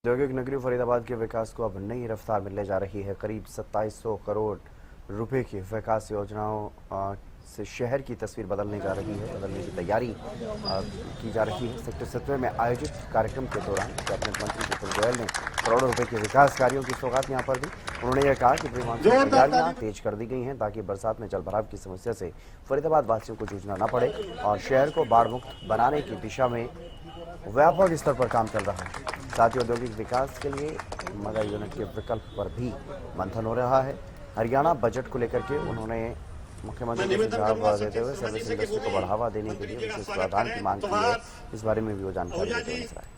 औद्योगिक नगरी फरीदाबाद के विकास को अब नई रफ्तार मिलने जा रही है। करीब 2700 करोड़ रुपए की विकास योजनाओं से शहर की तस्वीर बदलने जा रही है, बदलने की तैयारी की जा रही है। सेक्टर 17 में आयोजित कार्यक्रम के दौरान कैबिनेट मंत्री विपुल गोयल ने करोड़ों रुपए के विकास कार्यों की सौगात यहां पर दी। उन्होंने यह कहा कि प्री-मानसून तैयारियां तेज कर दी गई हैं ताकि बरसात में जल भराव की समस्या से फरीदाबाद वासियों को जूझना न पड़े और शहर को बाढ़ मुक्त बनाने की दिशा में व्यापक स्तर पर काम चल रहा है। साथ ही औद्योगिक विकास के लिए मगा यूनिट के विकल्प पर भी मंथन हो रहा है। हरियाणा बजट को लेकर के उन्होंने मुख्यमंत्री को सुझाव देते हुए सर्विस इंडस्ट्री को बढ़ावा देने के लिए विशेष प्रावधान की मांग की है। इस बारे में भी वो जानकारी देते हुए नजर आए।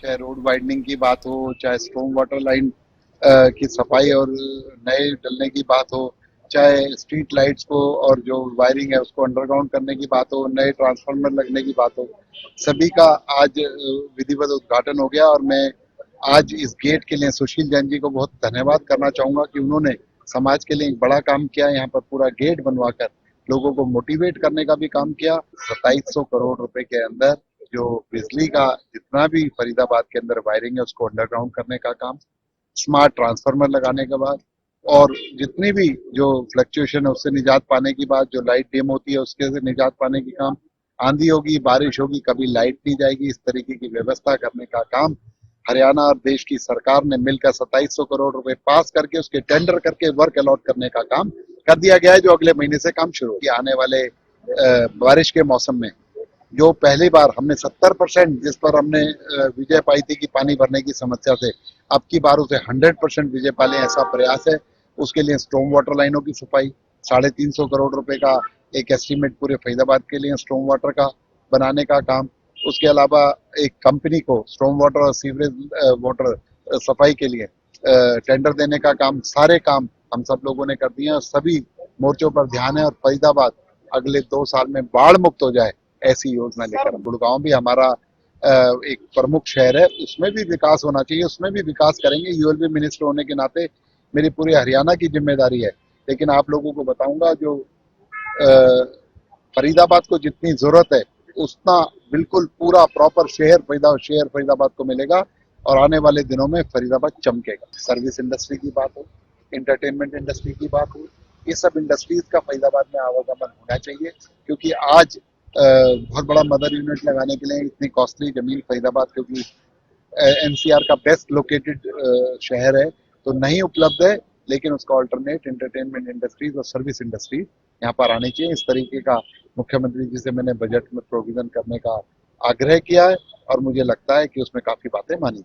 चाहे रोड वाइडनिंग की बात हो, चाहे स्ट्रॉन्ग वाटर लाइन की सफाई और नए डलने की बात हो, चाहे स्ट्रीट लाइट्स को और जो वायरिंग है उसको अंडरग्राउंड करने की बात हो, नए ट्रांसफार्मर लगने की बात हो, सभी का आज विधिवत उद्घाटन हो गया। और मैं आज इस गेट के लिए सुशील जैन जी को बहुत धन्यवाद करना चाहूंगा कि उन्होंने समाज के लिए एक बड़ा काम किया। यहाँ पर पूरा गेट बनवाकर लोगों को मोटिवेट करने का भी काम किया। 2700 करोड़ रुपए के अंदर जो बिजली का जितना भी फरीदाबाद के अंदर वायरिंग है उसको अंडरग्राउंड करने का काम, स्मार्ट ट्रांसफार्मर लगाने के बाद, और जितनी भी जो फ्लक्चुएशन है उससे निजात पाने की बात, जो लाइट डिम होती है उसके से निजात पाने की काम, आंधी होगी बारिश होगी कभी लाइट नहीं जाएगी, इस तरीके की व्यवस्था करने का काम हरियाणा और देश की सरकार ने मिलकर 2700 करोड़ रुपए पास करके उसके टेंडर करके वर्क अलॉट करने का काम कर दिया गया है, जो अगले महीने से काम शुरू होगी। आने वाले बारिश के मौसम में जो पहली बार हमने 70% जिस पर हमने विजय पाई थी कि पानी भरने की समस्या से, अब की बार उसे 100% विजय पाले, ऐसा प्रयास है। उसके लिए स्ट्रॉन्ग वाटर लाइनों की सफाई 350 करोड़ रुपए का एक एस्टीमेट पूरे फरीदाबाद के लिए स्ट्रॉन्ग वाटर का बनाने का काम। उसके अलावा एक कंपनी को स्ट्रॉन्ग वाटर और सीवरेज वाटर सफाई के लिए टेंडर देने का काम, सारे काम हम सब लोगों ने कर दिए और सभी मोर्चों पर ध्यान है। और फरीदाबाद अगले 2 साल में बाढ़ मुक्त हो जाए ऐसी योजना लेकर, गुड़गांव भी हमारा एक प्रमुख शहर है, उसमें भी विकास होना चाहिए, उसमें भी विकास करेंगे। यूएलबी मिनिस्टर होने के नाते मेरी पूरी हरियाणा की जिम्मेदारी है, लेकिन आप लोगों को बताऊंगा जो फरीदाबाद को जितनी जरूरत है उतना बिल्कुल पूरा प्रॉपर शहर फरीदाबाद को मिलेगा और आने वाले दिनों में फरीदाबाद चमकेगा। सर्विस इंडस्ट्री की बात हो, एंटरटेनमेंट इंडस्ट्री की बात हो, ये सब इंडस्ट्रीज का फरीदाबाद में आवागमन होना चाहिए, क्योंकि आज बहुत बड़ा मदर यूनिट लगाने के लिए इतनी कॉस्टली जमीन फरीदाबाद, क्योंकि एनसीआर का बेस्ट लोकेटेड शहर है, तो नहीं उपलब्ध है, लेकिन उसका ऑल्टरनेट एंटरटेनमेंट इंडस्ट्रीज और सर्विस इंडस्ट्रीज यहाँ पर आनी चाहिए। इस तरीके का मुख्यमंत्री जी से मैंने बजट में प्रोविजन करने का आग्रह किया है और मुझे लगता है कि उसमें काफी बातें मानी।